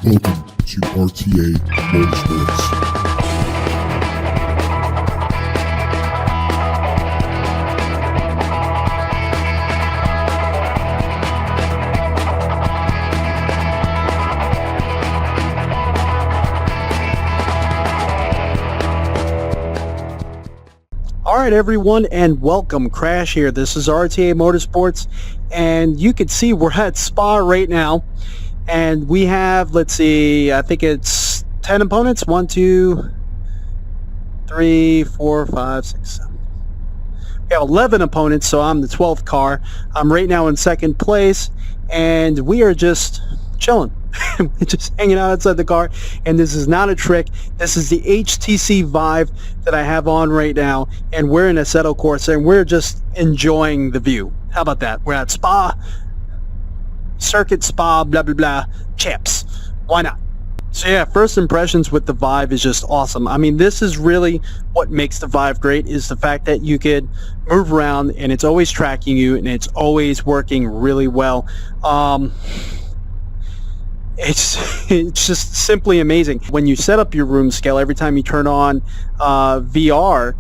Welcome to RTA Motorsports. Alright everyone, and welcome. Crash here. This is RTA Motorsports, and you can see we're at Spa right now, and we have, let's see, I think it's 10 opponents. 1, 2, 3, 4, 5, 6, 7. We have 11 opponents, so I'm the 12th car. I'm right now in second place, and we are just chilling. Just hanging out outside the car, and this is not a trick. This is the HTC VIVE that I have on right now, and we're in ASSETTO CORSA, and we're just enjoying the view. How about that? We're at Spa, Circuit Spa, blah blah blah, champs. Why not? So yeah, first impressions with the VIVE is just awesome. I mean, this is really what makes the VIVE great, is the fact that you could move around and it's always tracking you and it's always working really well. It's just simply amazing. When you set up your room scale, every time you turn on VR,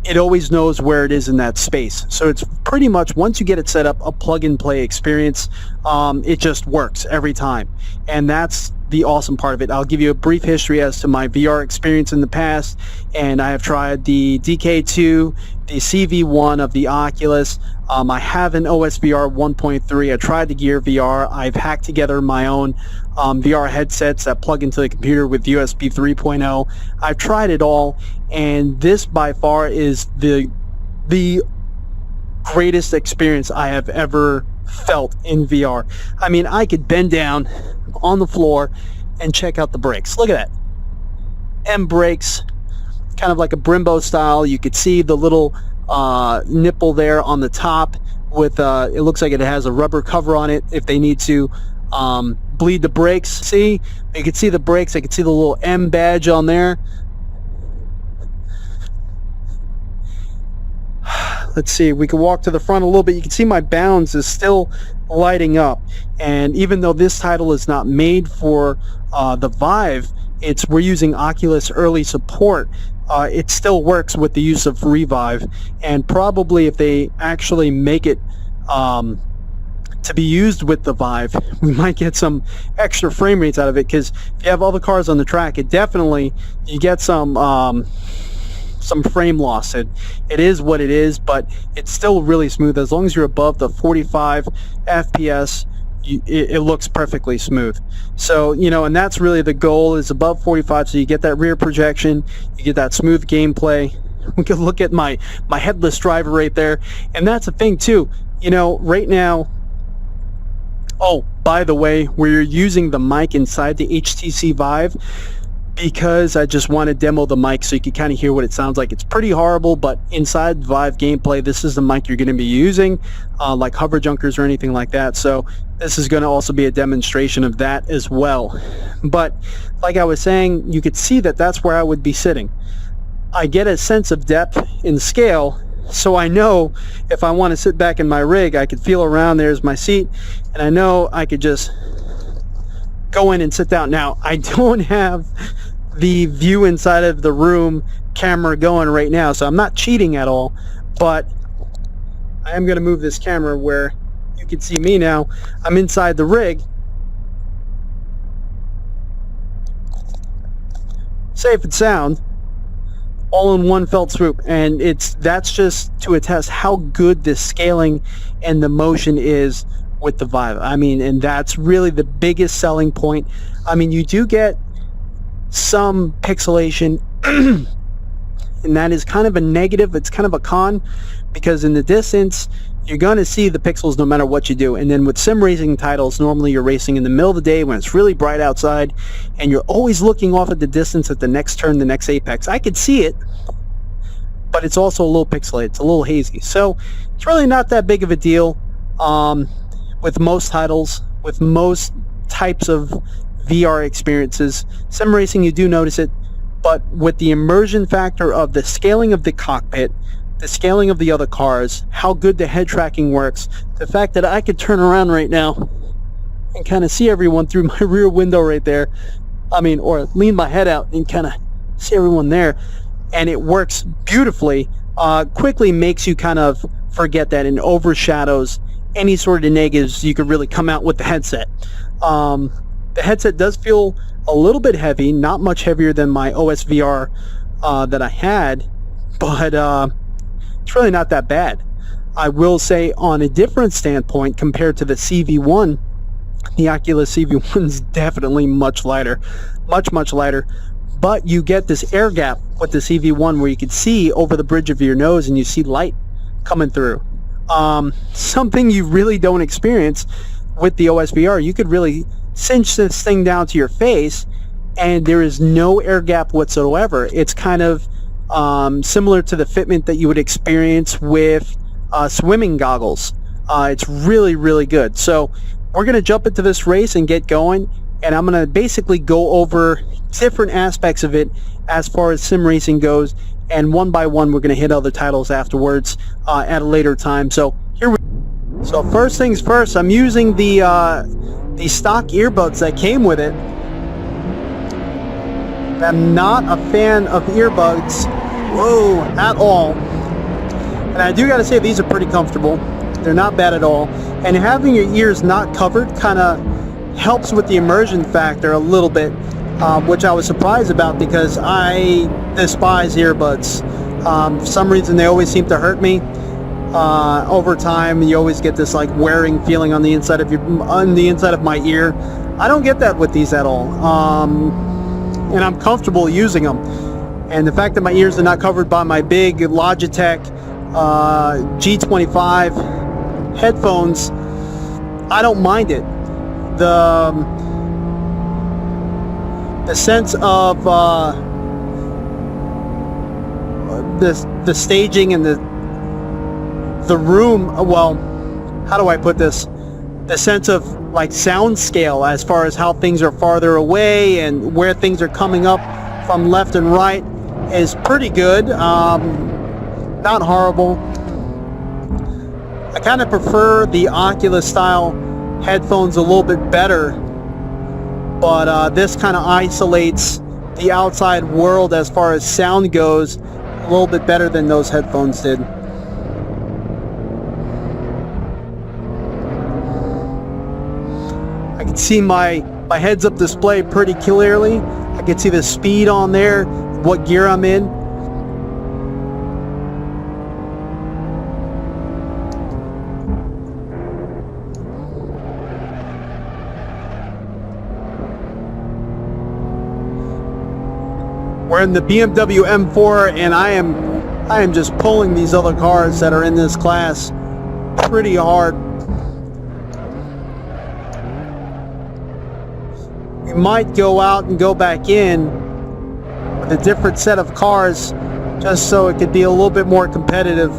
it always knows where it is in that space. So it's pretty much, once you get it set up, a plug-and-play experience. It just works every time. And that's the awesome part of it. I'll give you a brief history as to my VR experience in the past. And I have tried the DK2, the CV1 of the Oculus. I have an OSVR 1.3. I tried the Gear VR. I've hacked together my own VR headsets that plug into the computer with USB 3.0. I've tried it all, and this by far is the greatest experience I have ever felt in VR. I mean, I could bend down on the floor and check out the brakes. Look at that. M brakes, kind of like a Brembo style. You could see the little nipple there on the top with it looks like it has a rubber cover on it if they need to bleed the brakes. See, you can see the brakes. I can see the little M badge on there. Let's see, we can walk to the front a little bit. You can see my bounds is still lighting up, and even though this title is not made for the VIVE, we're using Oculus early support. It still works with the use of Revive, and probably if they actually make it to be used with the VIVE, we might get some extra frame rates out of it, because if you have all the cars on the track, it definitely, you get some frame loss. It is what it is, but it's still really smooth. As long as you're above the 45 FPS, it looks perfectly smooth. So, you know, and that's really the goal, is above 45, so you get that rear projection, you get that smooth gameplay. We can look at my headless driver right there, and that's a thing too. You know, right now, oh, by the way, we're using the mic inside the HTC VIVE because I just want to demo the mic so you can kind of hear what it sounds like. It's pretty horrible, but inside VIVE gameplay, this is the mic you're going to be using, like hover junkers or anything like that. So this is going to also be a demonstration of that as well. But like I was saying, you could see that that's where I would be sitting. I get a sense of depth in scale, so I know if I want to sit back in my rig, I could feel around. There's my seat, and I know I could just go in and sit down. Now, I don't have the view inside of the room camera going right now, so I'm not cheating at all, but I am going to move this camera where you can see me now. I'm inside the rig, safe and sound, all in one felt swoop, and that's just to attest how good the scaling and the motion is with the VIVE. I mean, and that's really the biggest selling point. I mean, you do get some pixelation and that is kind of a negative. It's kind of a con, because in the distance you're going to see the pixels no matter what you do. And then with sim racing titles, normally you're racing in the middle of the day when it's really bright outside, and you're always looking off at the distance at the next turn, the next apex. I could see it, but it's also a little pixelated. It's a little hazy. So it's really not that big of a deal with most titles, with most types of VR experiences. Sim racing, you do notice it, but with the immersion factor of the scaling of the cockpit, the scaling of the other cars, how good the head tracking works, the fact that I could turn around right now and kind of see everyone through my rear window right there. I mean, or lean my head out and kind of see everyone there. And it works beautifully. Quickly makes you kind of forget that and overshadows any sort of negatives you could really come out with the headset. The headset does feel a little bit heavy, not much heavier than my OS VR that I had, but it's really not that bad. I will say, on a different standpoint compared to the CV1, the Oculus CV1 is definitely much lighter, much lighter. But you get this air gap with the CV1 where you can see over the bridge of your nose and you see light coming through. Something you really don't experience with the OS VR. You could really cinch this thing down to your face and there is no air gap whatsoever. It's kind of similar to the fitment that you would experience with swimming goggles. It's really good. So we're going to jump into this race and get going, and I'm going to basically go over different aspects of it as far as sim racing goes, and one by one we're going to hit other titles afterwards at a later time. So here we go. So first things first, I'm using the stock earbuds that came with it. I'm not a fan of earbuds, at all. And I do got to say, these are pretty comfortable. They're not bad at all. And having your ears not covered kind of helps with the immersion factor a little bit, which I was surprised about because I despise earbuds. For some reason, they always seem to hurt me. Over time, you always get this like wearing feeling on the inside of my ear. I don't get that with these at all. And I'm comfortable using them. And the fact that my ears are not covered by my big Logitech G25 headphones, I don't mind it. The sense of the staging and the room, well, how do I put this? The sense of like sound scale as far as how things are farther away and where things are coming up from left and right is pretty good. Not horrible. I kind of prefer the Oculus style headphones a little bit better, but this kind of isolates the outside world as far as sound goes a little bit better than those headphones did. I can see my heads-up display pretty clearly. I can see the speed on there, what gear I'm in. We're in the BMW M4, and I am just pulling these other cars that are in this class pretty hard. We might go out and go back in with a different set of cars just so it could be a little bit more competitive.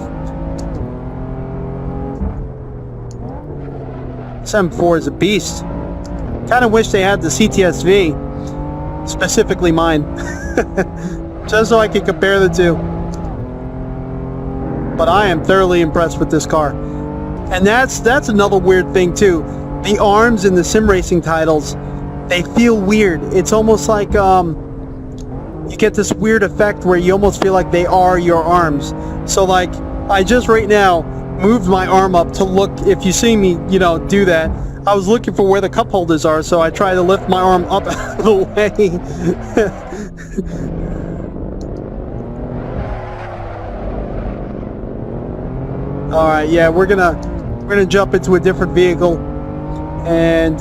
This M4 is a beast. Kind of wish they had the CTS-V, specifically mine. Just so I can compare the two. But I am thoroughly impressed with this car. And that's another weird thing too. The arms in the sim racing titles, they feel weird. It's almost like you get this weird effect where you almost feel like they are your arms. So like, I just right now moved my arm up to look, if you see me, do that. I was looking for where the cup holders are, so I tried to lift my arm up out of the way. All right, yeah, we're gonna jump into a different vehicle and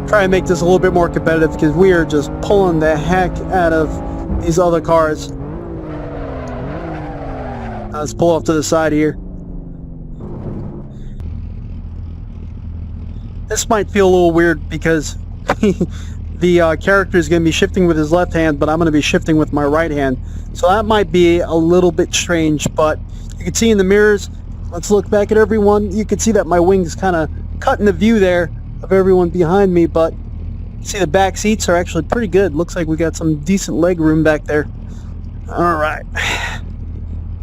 try and make this a little bit more competitive because we are just pulling the heck out of these other cars. Let's pull off to the side here. This might feel a little weird because the character is going to be shifting with his left hand, but I'm going to be shifting with my right hand. So that might be a little bit strange, but you can see in the mirrors, let's look back at everyone. You can see that my wings kind of cutting the view there of everyone behind me, but you see the back seats are actually pretty good. Looks like we got some decent leg room back there. All right.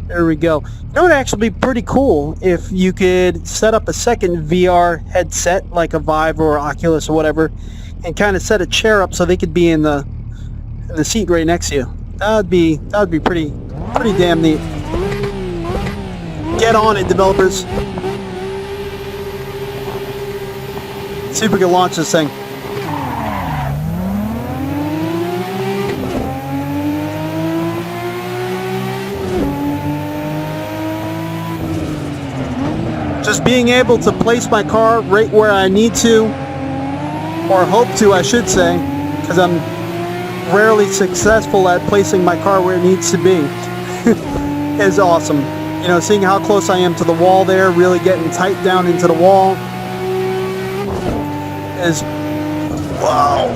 There we go. You know, it would actually be pretty cool if you could set up a second VR headset, like a Vive or Oculus or whatever, and kind of set a chair up so they could be in the seat right next to you. That would be pretty damn neat. Get on it, developers. See if we can launch this thing. Just being able to place my car right where I need to, or hope to, I should say, because I'm rarely successful at placing my car where it needs to be, is awesome. You know, seeing how close I am to the wall there, really getting tight down into the wall, is wow.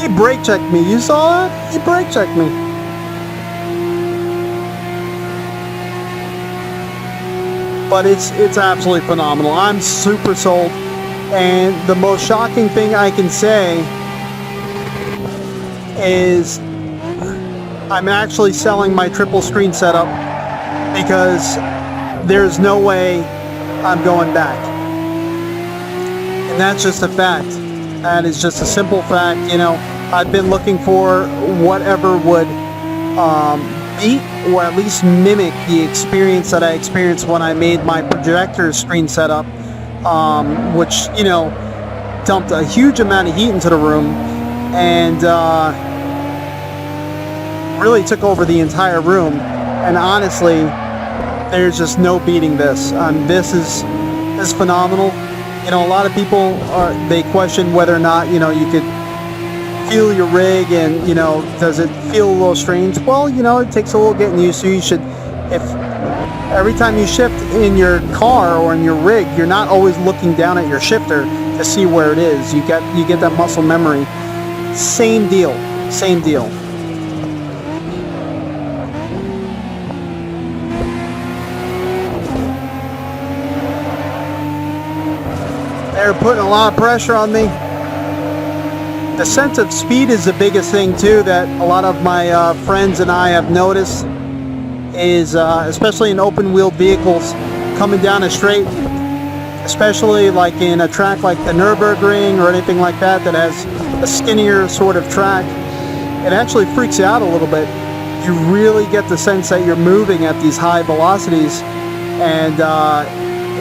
He brake checked me. You saw that? He brake checked me. But it's absolutely phenomenal. I'm super sold. And the most shocking thing I can say is I'm actually selling my triple screen setup because there's no way I'm going back. And that's just a fact. That is just a simple fact. You know, I've been looking for whatever would beat or at least mimic the experience that I experienced when I made my projector screen setup, which, you know, dumped a huge amount of heat into the room and really took over the entire room. And honestly, there's just no beating this. This is phenomenal. You know, a lot of people they question whether or not, you know, you could feel your rig and, you know, does it feel a little strange? Well, you know, it takes a little getting used to. You should, if every time you shift in your car or in your rig, you're not always looking down at your shifter to see where it is. You get that muscle memory. Same deal. Same deal. They're putting a lot of pressure on me. The sense of speed is the biggest thing too that a lot of my friends and I have noticed is especially in open wheeled vehicles coming down a straight, especially like in a track like the Nürburgring or anything like that that has a skinnier sort of track. It actually freaks you out a little bit. You really get the sense that you're moving at these high velocities, and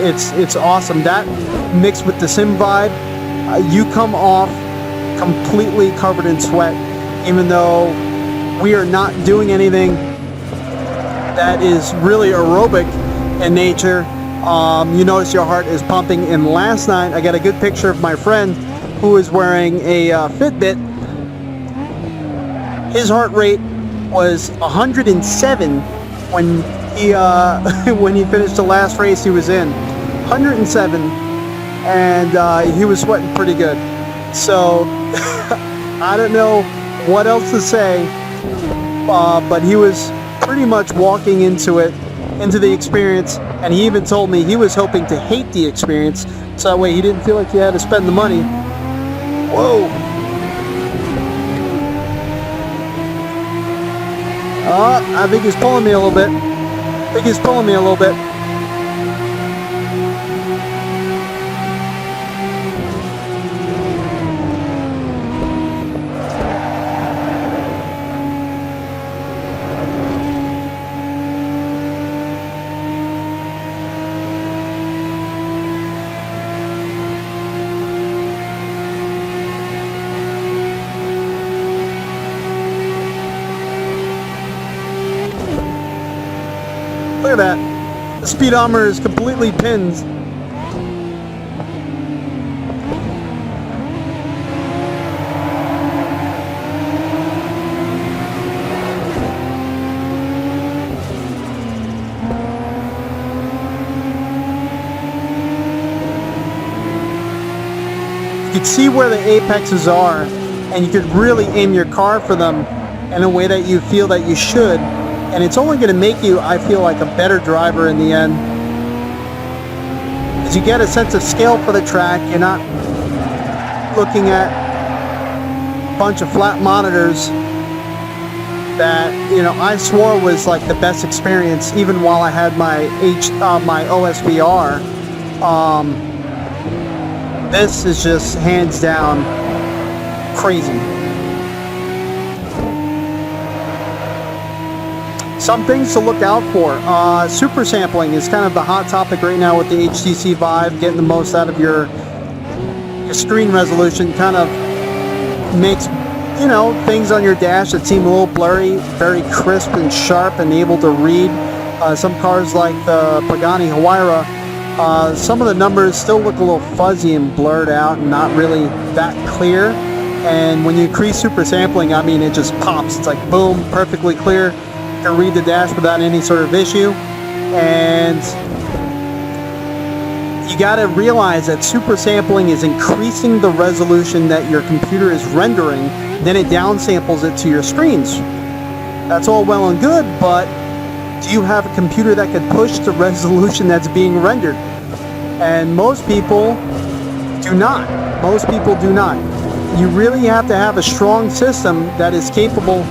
it's awesome. That mixed with the simvibe, you come off completely covered in sweat, even though we are not doing anything that is really aerobic in nature. You notice your heart is pumping. And last night I got a good picture of my friend who is wearing a Fitbit. His heart rate was 107 when he when he finished the last race he was in. 107, and he was sweating pretty good. So I don't know what else to say, but he was pretty much walking into the experience, and he even told me he was hoping to hate the experience so that way he didn't feel like he had to spend the money. Whoa. I think he's pulling me a little bit. Look at that. The speedometer is completely pinned. You could see where the apexes are, and you could really aim your car for them in a way that you feel that you should. And it's only going to make you, I feel, like a better driver in the end. Because you get a sense of scale for the track. You're not looking at a bunch of flat monitors that, you know, I swore was like the best experience even while I had my my OSVR. This is just hands down crazy. Some things to look out for. Super sampling is kind of the hot topic right now with the HTC VIVE. Getting the most out of your screen resolution kind of makes, you know, things on your dash that seem a little blurry very crisp and sharp and able to read. Some cars like the Pagani Huayra, some of the numbers still look a little fuzzy and blurred out and not really that clear. And when you increase super sampling, I mean, it just pops. It's like boom, perfectly clear. You can read the dash without any sort of issue. And you got to realize that super sampling is increasing the resolution that your computer is rendering, then it downsamples it to your screens. That's all well and good, but do you have a computer that can push the resolution that's being rendered? And most people do not. Most people do not. You really have to have a strong system that is capable,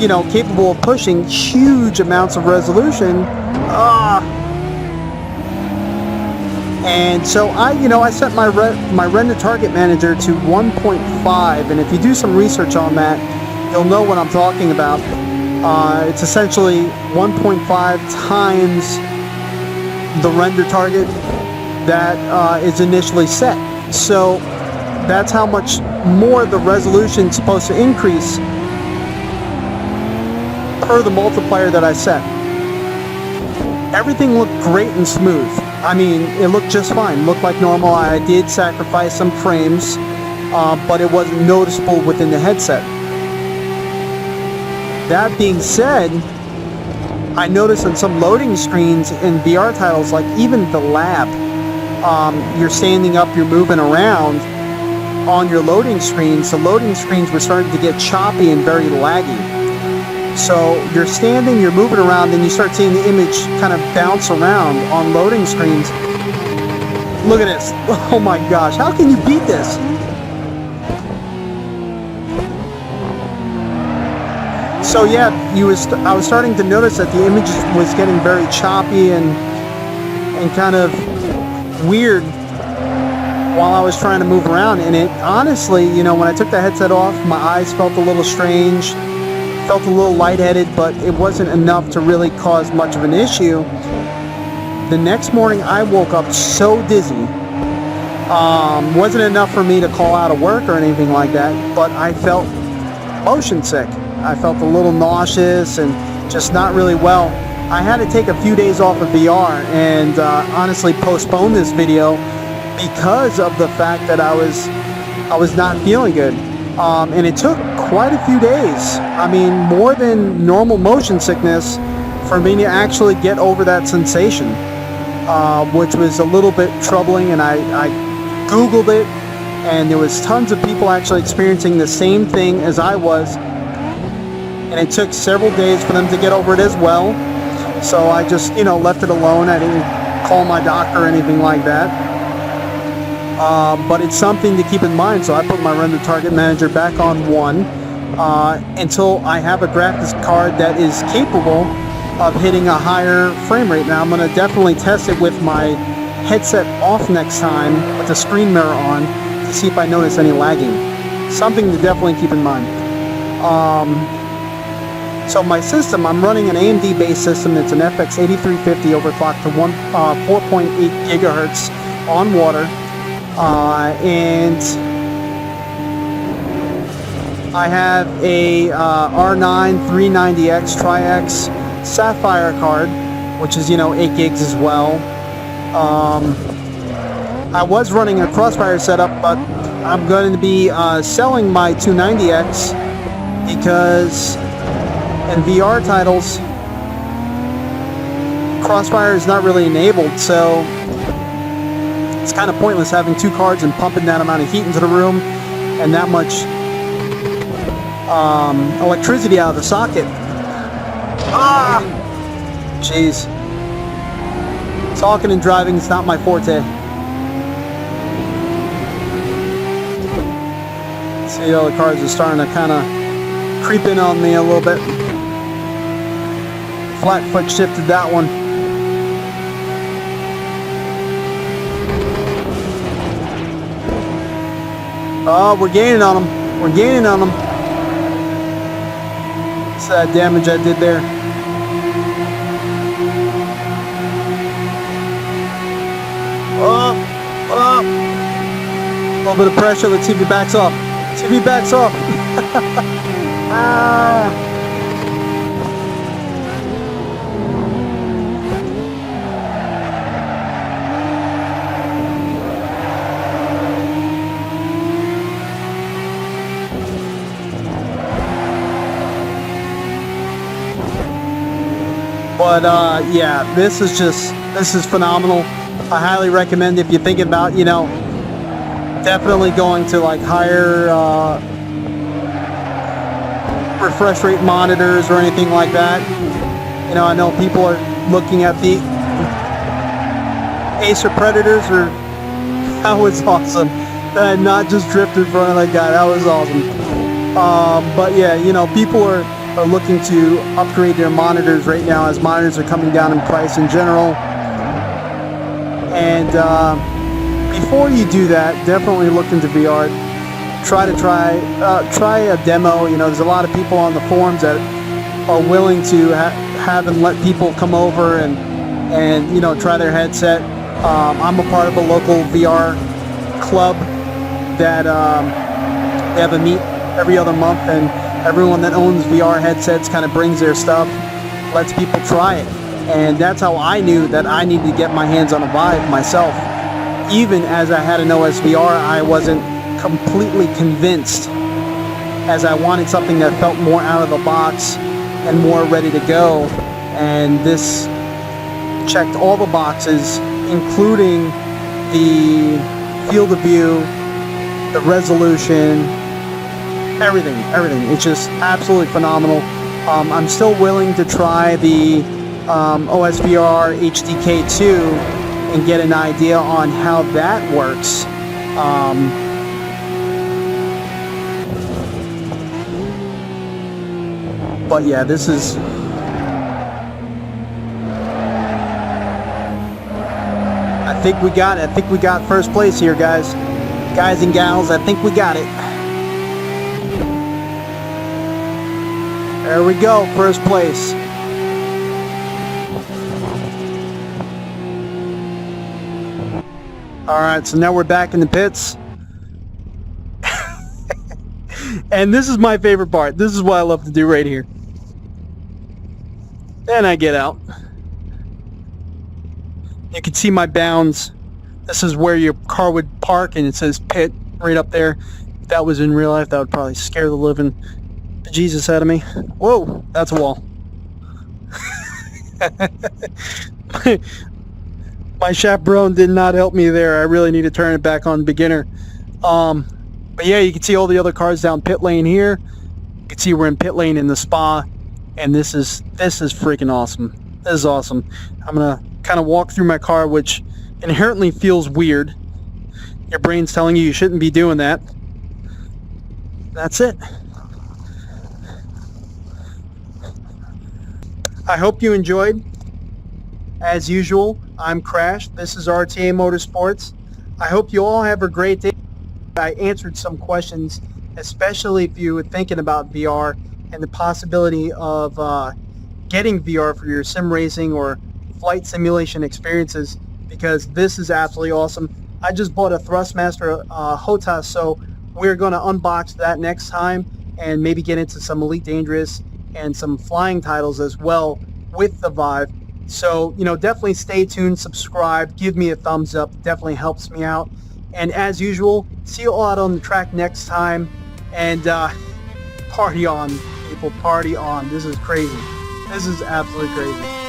you know, capable of pushing huge amounts of resolution. And so I set my render target manager to 1.5, and if you do some research on that, you'll know what I'm talking about. It's essentially 1.5 times the render target that is initially set. So that's how much more the resolution is supposed to increase per the multiplier that I set. Everything looked great and smooth. I mean, it looked just fine. Looked like normal. I did sacrifice some frames, but it wasn't noticeable within the headset. That being said, I noticed on some loading screens in VR titles, like even the lab, you're standing up, you're moving around on your loading screens. The loading screens were starting to get choppy and very laggy. So you're standing, you're moving around, and you start seeing the image kind of bounce around on loading screens. Look at this. Oh my gosh, how can you beat this? So yeah, I was starting to notice that the image was getting very choppy and kind of weird while I was trying to move around. And it honestly, you know, when I took the headset off, my eyes felt a little strange, felt a little lightheaded, but it wasn't enough to really cause much of an issue. The next morning I woke up so dizzy. Wasn't enough for me to call out of work or anything like that, but I felt motion sick. I felt a little nauseous and just not really well. I had to take a few days off of VR and honestly postpone this video because of the fact that I was not feeling good. And it took quite a few days. I mean, more than normal motion sickness for me to actually get over that sensation, which was a little bit troubling. And I Googled it, and there was tons of people actually experiencing the same thing as I was. And it took several days for them to get over it as well. So I just, you know, left it alone. I didn't call my doctor or anything like that. But it's something to keep in mind. So I put my render target manager back on 1 until I have a graphics card that is capable of hitting a higher frame rate. Now I'm going to definitely test it with my headset off next time with the screen mirror on to see if I notice any lagging. Something to definitely keep in mind. So my system, I'm running an AMD based system. It's an FX 8350 overclocked to 4.8 gigahertz on water. And I have a R9 390X Tri-X Sapphire card, which is, you know, 8 gigs as well. I was running a Crossfire setup, but I'm going to be selling my 290X because in VR titles, Crossfire is not really enabled, so it's kind of pointless having 2 cards and pumping that amount of heat into the room and that much electricity out of the socket. Jeez. Talking and driving is not my forte. See, all the cars are starting to kind of creep in on me a little bit. Flat foot shifted that one. Oh, we're gaining on them. We're gaining on them. What's that damage I did there? Up, up. A little bit of pressure. Let's see if he backs off. Let's see if he backs off. Ah. But yeah, this is phenomenal. I highly recommend if you're thinking about, you know, definitely going to like higher refresh rate monitors or anything like that. You know, I know people are looking at the Acer Predators, or that was awesome. That I not just drifted in front of that guy. That was awesome. But yeah, you know, people are looking to upgrade their monitors right now as monitors are coming down in price in general. And before you do that, definitely look into VR. Try a demo. You know, there's a lot of people on the forums that are willing to have and let people come over and you know, try their headset. I'm a part of a local VR club that they have a meet every other month, and everyone that owns VR headsets kind of brings their stuff, lets people try it. And that's how I knew that I needed to get my hands on a Vive myself. Even as I had an OSVR, I wasn't completely convinced, as I wanted something that felt more out of the box and more ready to go. And this checked all the boxes, including the field of view, the resolution, everything. It's just absolutely phenomenal. I'm still willing to try the OSVR HDK2 and get an idea on how that works. But yeah, this is... I think we got it. I think we got first place here, guys. Guys and gals, I think we got it. There we go, first place. Alright, so now we're back in the pits. And this is my favorite part. This is what I love to do right here. Then I get out. You can see my bounds. This is where your car would park, and it says pit right up there. If that was in real life, that would probably scare the living Jesus out of me. Whoa, that's a wall. My chaperone did not help me there. I really need to turn it back on beginner. But yeah, you can see all the other cars down pit lane here. You can see we're in pit lane in the spa, and this is freaking awesome. This is awesome. I'm gonna kind of walk through my car, which inherently feels weird. Your brain's telling you shouldn't be doing that. That's it. I hope you enjoyed. As usual, I'm Crash. This is RTA Motorsports. I hope you all have a great day. I answered some questions, especially if you were thinking about VR and the possibility of getting VR for your sim racing or flight simulation experiences, because this is absolutely awesome. I just bought a Thrustmaster HOTAS, so we're going to unbox that next time and maybe get into some Elite Dangerous and some flying titles as well with the Vive. So, you know, definitely stay tuned, subscribe, give me a thumbs up. Definitely helps me out. And as usual, see you all out on the track next time. And party on, people, party on. This is crazy. This is absolutely crazy.